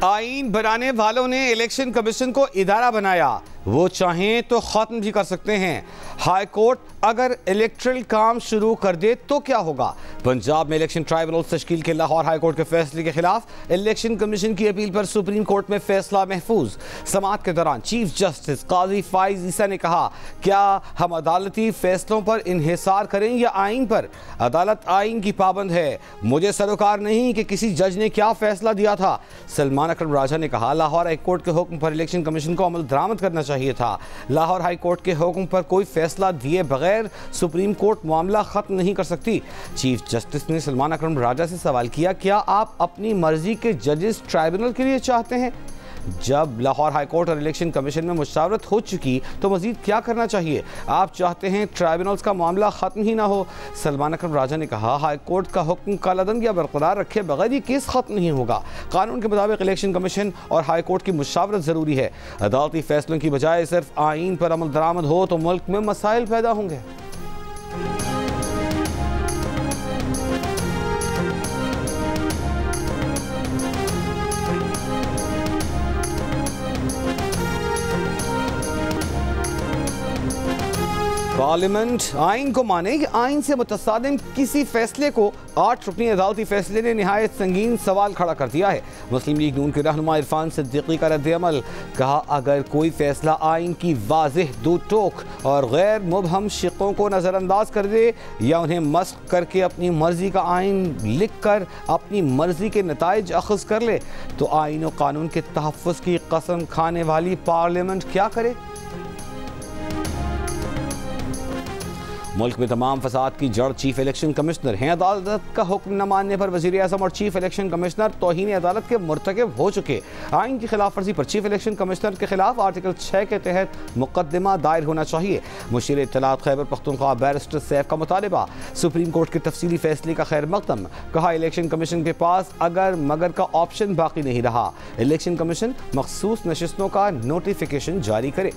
आईन बनाने वालों ने इलेक्शन कमीशन को इदारा बनाया, वो चाहें तो खत्म भी कर सकते हैं। हाई कोर्ट अगर इलेक्ट्रल काम शुरू कर दे तो क्या होगा? पंजाब में इलेक्शन ट्राइब्यूनल तश्कील के लाहौर हाई कोर्ट के फैसले के खिलाफ इलेक्शन कमीशन की अपील पर सुप्रीम कोर्ट में फैसला महफूज। समाअत के दौरान चीफ जस्टिस काजी फाइज ईसा ने कहा, क्या हम अदालती फैसलों पर इन्हिसार करें या आइन पर? अदालत आइन की पाबंद है, मुझे सरोकार नहीं कि किसी जज ने क्या फैसला दिया था। सलमान अकरम राजा ने कहा, लाहौर हाई कोर्ट के हुक्म पर इलेक्शन कमीशन को अमल दरामद करना चाहिए था। लाहौर हाई कोर्ट के हुक्म पर कोई फैसला दिए बगैर सुप्रीम कोर्ट मामला खत्म नहीं कर सकती। चीफ जस्टिस ने सलमान अकरम राजा से सवाल किया, क्या आप अपनी मर्जी के जजेस ट्राइब्यूनल के लिए चाहते हैं? जब लाहौर हाई कोर्ट और इलेक्शन कमीशन में मुशावरत हो चुकी तो मजीद क्या करना चाहिए? आप चाहते हैं ट्राइब्यूनल्स का मामला खत्म ही ना हो? सलमान अकरम राजा ने कहा, हाई कोर्ट का हुक्म कालादम या बरकरार रखे बगैर ये केस खत्म नहीं होगा। कानून के मुताबिक इलेक्शन कमीशन और हाई कोर्ट की मुशावरत जरूरी है। अदालती फैसलों की बजाय सिर्फ आइन पर अमल दरामद हो तो मुल्क में मसाइल पैदा होंगे। पार्लियामेंट आइन को माने कि आइन से मुतसादिम किसी फैसले को 8 रुकनी अदालती फैसले ने निहायत संगीन सवाल खड़ा कर दिया है। मुस्लिम लीग नून के रहनुमा इरफान सिद्दीकी का रद्द-ए-अमल, कहा, अगर कोई फैसला आइन की वाज़ेह दो टोक और गैर मुबहम शिकों को नज़रअंदाज कर दे या उन्हें मस्क करके अपनी मर्जी का आइन लिख कर अपनी मर्जी के नताइज अखज़ कर ले तो आइन और कानून के तहफ़्फ़ुज़ की कसम खाने वाली पार्लियामेंट क्या करे? मुल्क में तमाम फसाद की जड़ चीफ इलेक्शन कमिश्नर हैं। अदालत का हुक्म न मानने पर वज़ीर आज़म और चीफ इलेक्शन कमिश्नर तौहीन अदालत के मुर्तकिब हो चुके। आइन की खिलाफ वर्जी पर चीफ इलेक्शन कमिश्नर के खिलाफ आर्टिकल 6 के तहत मुकदमा दायर होना चाहिए। मुशीर इत्तलात खैबर पख्तूनख्वा बैरिस्टर सैफ का मुतालिबा, सुप्रीम कोर्ट के तफसीली फैसले का खैर मकदम। कहा, इलेक्शन कमीशन के पास अगर मगर का ऑप्शन बाकी नहीं रहा, इलेक्शन कमीशन मखसूस नशिस्तों का नोटिफिकेशन जारी करे।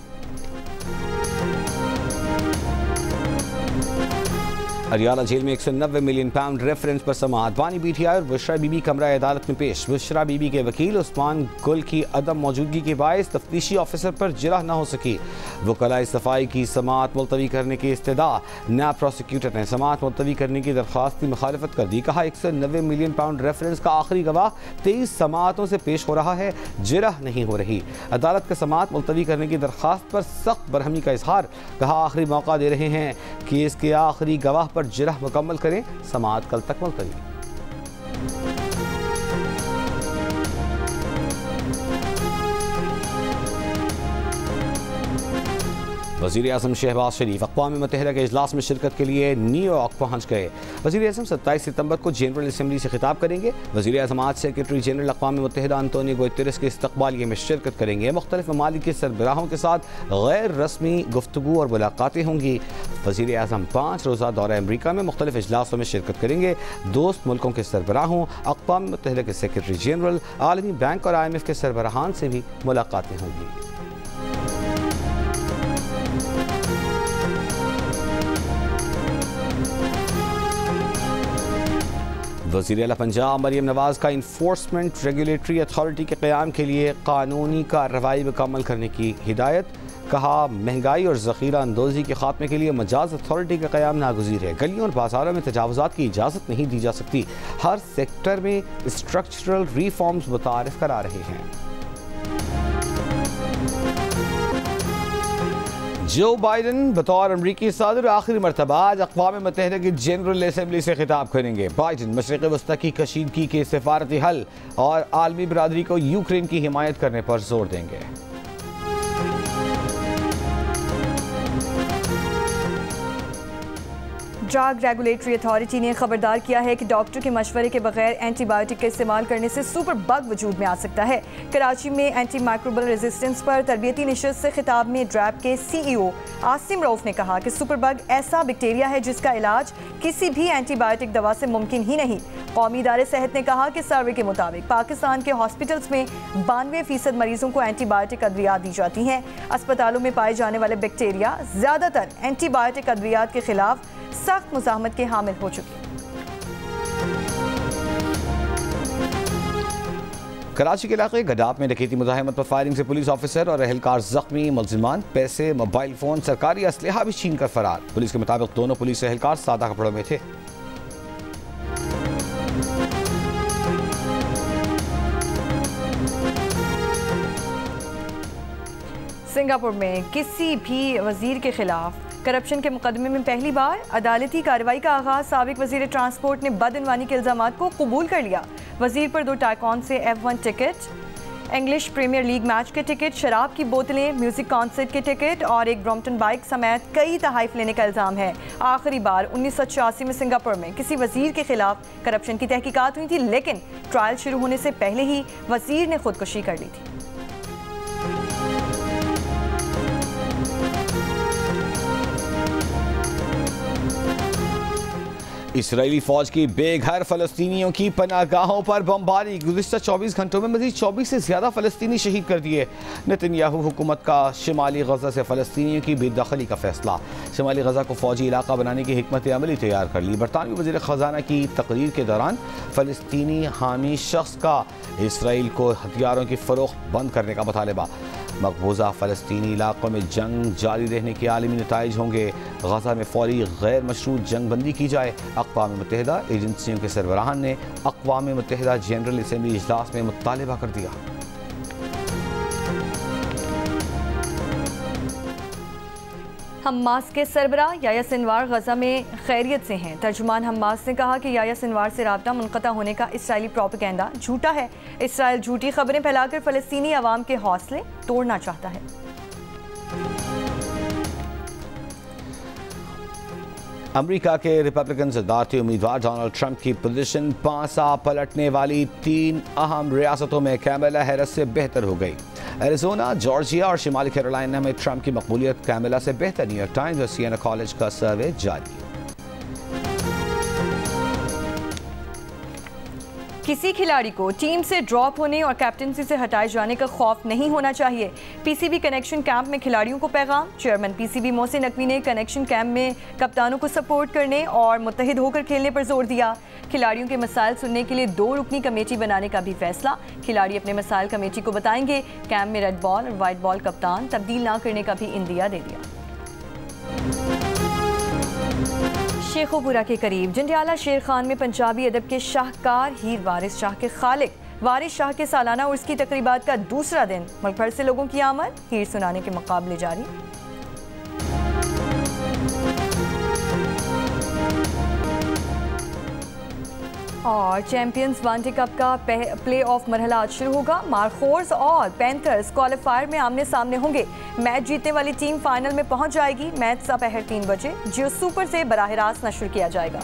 हरियाणा जेल में 190 मिलियन पाउंड रेफरेंस पर समाअत। बानी बीटीआई और बुशरा बीबी कमरा अदालत में पेश। बुशरा बीबी के वकील उस्मान गुल की अदम मौजूदगी के बायस तफ्तीशी ऑफिसर पर जिरह न हो सकी। वकलाई सफाई की समाअत मुलतवी करने की इस्तदा। नायब प्रोसिक्यूटर ने समाअत मुलतवी करने की दरख्वास्त की मुखालफत कर दी। कहा, 190 मिलियन पाउंड रेफरेंस का आखिरी गवाह 23 समाअतों से पेश हो रहा है, जिरह नहीं हो रही। अदालत के समाअत मुलतवी करने की दरख्वास्त पर सख्त बरहमी का इजहार। कहा, आखिरी मौका दे रहे हैं कि इसके आखिरी गवाह पर जिरह मुकम्मल करें, समाअत कल तक मुलतवी। वज़ीर आज़म शहबाज शरीफ अक़वाम मुत्तहिदा के इजलास में शिरकत के लिए न्यूयॉर्क पहुँच गए। वज़ीर आज़म 27 सितंबर को जनरल असम्बली से खिताब करेंगे। वज़ीर आज़म आज सेक्रेटरी जनरल अक़वाम मुत्तहिदा अंतोनियो गुतेरेस के इस्तक़बालिये में शिरकत करेंगे। मुख्तलिफ ममालिक के सरबराहों के साथ गैर रस्मी गुफ्तगू और मुलाकातें होंगी। वज़ीर आज़म 5 रोज़ा दौरा अमरीका में मुख्तलिफ इजलासों में शिरकत करेंगे। दोस्त मुल्कों के सरबराहों, अक़वाम मुत्तहिदा के सेक्रेटरी जनरल, आलमी बैंक और IMF के सरबराहान से भी मुलाकातें होंगी। वज़ीर आला पंजाब मरियम नवाज़ का इन्फोर्समेंट रेगुलेटरी अथॉरिटी के क़याम के लिए कानूनी कार्रवाई मुकम्मल करने की हिदायत। कहा, महंगाई और ज़ख़ीरा अंदोज़ी के खात्मे के लिए मजाज अथॉरिटी का क़याम नागुज़ीर है। गलियों और बाज़ारों में तजावुज़ात की इजाज़त नहीं दी जा सकती। हर सेक्टर में स्ट्रक्चरल रिफॉर्म्स मुतारिफ करा रहे हैं। जो बाइडन बतौर अमरीकी सदर आखिरी मरतबा आज अक़वाम मुत्तहिदा की जनरल असम्बली से खिताब करेंगे। बाइडन मशरिक़ वस्ता की कशीदगी के सफारती हल और आलमी बरादरी को यूक्रेन की हिमायत करने पर जोर देंगे। ड्रग रेगुलेटरी अथॉरिटी ने खबरदार किया है कि डॉक्टर के मशवरे के बगैर एंटीबायोटिक का इस्तेमाल करने से सुपर बग वजूद में आ सकता है। कराची में एंटी माइक्रोबल रेजिस्टेंस पर तरबियती नशिस्त से खिताब में ड्रैब के CEO आसिम रऊफ ने कहा कि सुपर बग ऐसा बैक्टीरिया है जिसका इलाज किसी भी एंटीबायोटिक दवा से मुमकिन ही नहीं। कौमी इदारे सेहत ने कहा कि सर्वे के मुताबिक पाकिस्तान के हॉस्पिटल्स में 92% मरीजों को एंटीबायोटिक अद्वियात दी जाती हैं। अस्पतालों में पाए जाने वाले बैक्टीरिया ज़्यादातर एंटीबायोटिक अद्वियात के खिलाफ सख्त मुज़ाहमत के हामिल हो चुके हैं। कराची के इलाके गडाप में डकैती मुजाहिमत पर फायरिंग से पुलिस ऑफिसर और एहलकार जख्मी, मुलजिमान पैसे, मोबाइल फोन, सरकारी असलहा भी छीन कर फरार। पुलिस के मुताबिक दोनों पुलिस एहलकार सादा कपड़ों में थे। सिंगापुर में किसी भी वजीर के खिलाफ करप्शन के मुकदमे में पहली बार अदालती कार्रवाई का आगाज। साबिक वजीर ट्रांसपोर्ट ने बदइनवानी के इल्जामात को कबूल कर लिया। वजीर पर 2 टाइकॉन से F1 ticket, English premier league match के टिकट, शराब की बोतलें, म्यूजिक कॉन्सर्ट के टिकट और एक ब्रॉम्पटन बाइक समेत कई तहाइफ लेने का इल्जाम है। आखिरी बार 1986 में सिंगापुर में किसी वजीर के खिलाफ करप्शन की तहकीकात हुई थी, लेकिन ट्रायल शुरू होने से पहले ही वजीर ने खुदकुशी कर ली थी। इसराइली फौज की बेघर फलस्तीनियों की पनाहगाहों पर बमबारी। गुज़िश्ता 24 घंटों में मज़ीद 24 से ज़्यादा फलस्तीनी शहीद कर दिए। नेतन्याहू हुकूमत का शिमाली गजा से फलस्तीनियों की बेदखली का फैसला। शिमाली गजा को फौजी इलाका बनाने की हिकमत अमली तैयार कर ली। बरतानवी वज़ीर ख़जाना की तकरीर के दौरान फलस्तीनी हामी शख्स का इसराइल को हथियारों की फ़रोख्त बंद करने का मुतालबा। मकबूजा फ़लस्तीनी इलाकों में जंग जारी रहने के आलमी नताइज होंगे। गजा में फौरी गैर मशरूत जंग बंदी की जाए। अक़वाम मुत्तहिदा एजेंसियों के सरबराहान ने अक़वाम मुत्तहिदा जनरल असम्बली इजलास में मुतालबा कर दिया। हमास के सरबराह याह्या सिनवार गजा में खैरियत से हैं। तर्जुमान हमास ने कहा कि याह्या सिनवार से राब्ता मुनक़ता होने का इसराइली प्रोपेगेंडा झूठा है। इसराइल झूठी खबरें फैलाकर फ़लस्तीनी अवाम के हौसले तोड़ना चाहता है। अमेरिका के रिपब्लिकन सदारती उम्मीदवार डोनाल्ड ट्रंप की पोजीशन पांसा पलटने वाली 3 अहम रियासतों में कैमला हैरिस से बेहतर हो गई। एरिज़ोना, जॉर्जिया और शिमाली कैरोलिना में ट्रंप की मकबूलियत कैमला से बेहतर। न्यूयॉर्क टाइम्स और सिएना कॉलेज का सर्वे जारी। किसी खिलाड़ी को टीम से ड्रॉप होने और कैप्टनसी से हटाए जाने का खौफ नहीं होना चाहिए। पीसीबी कनेक्शन कैंप में खिलाड़ियों को पैगाम। चेयरमैन पीसीबी मोहसिन नकवी ने कनेक्शन कैंप में कप्तानों को सपोर्ट करने और मुत्तहिद होकर खेलने पर जोर दिया। खिलाड़ियों के मसाइल सुनने के लिए 2 रुकनी कमेटी बनाने का भी फैसला। खिलाड़ी अपने मसाइल कमेटी को बताएंगे। कैंप में रेड बॉल और वाइट बॉल कप्तान तब्दील ना करने का भी इंदिया दे दिया। शेखोपुरा के करीब जंडियाला शेर खान में पंजाबी अदब के शाहकार हीर वारिस शाह के खालिक वारिस शाह के सालाना उर्स की तकरीबात का दूसरा दिन। मुल्क भर से लोगों की आमद। हीर सुनाने के मुकाबले जारी। और चैंपियंस वनडे कप का प्ले ऑफ मरहला आज शुरू होगा। मारखोर्स और पैंथर्स क्वालिफायर में आमने सामने होंगे। मैच जीतने वाली टीम फाइनल में पहुंच जाएगी। मैच दोपहर 3 बजे जियो सुपर से बराह रास्त नशर किया जाएगा।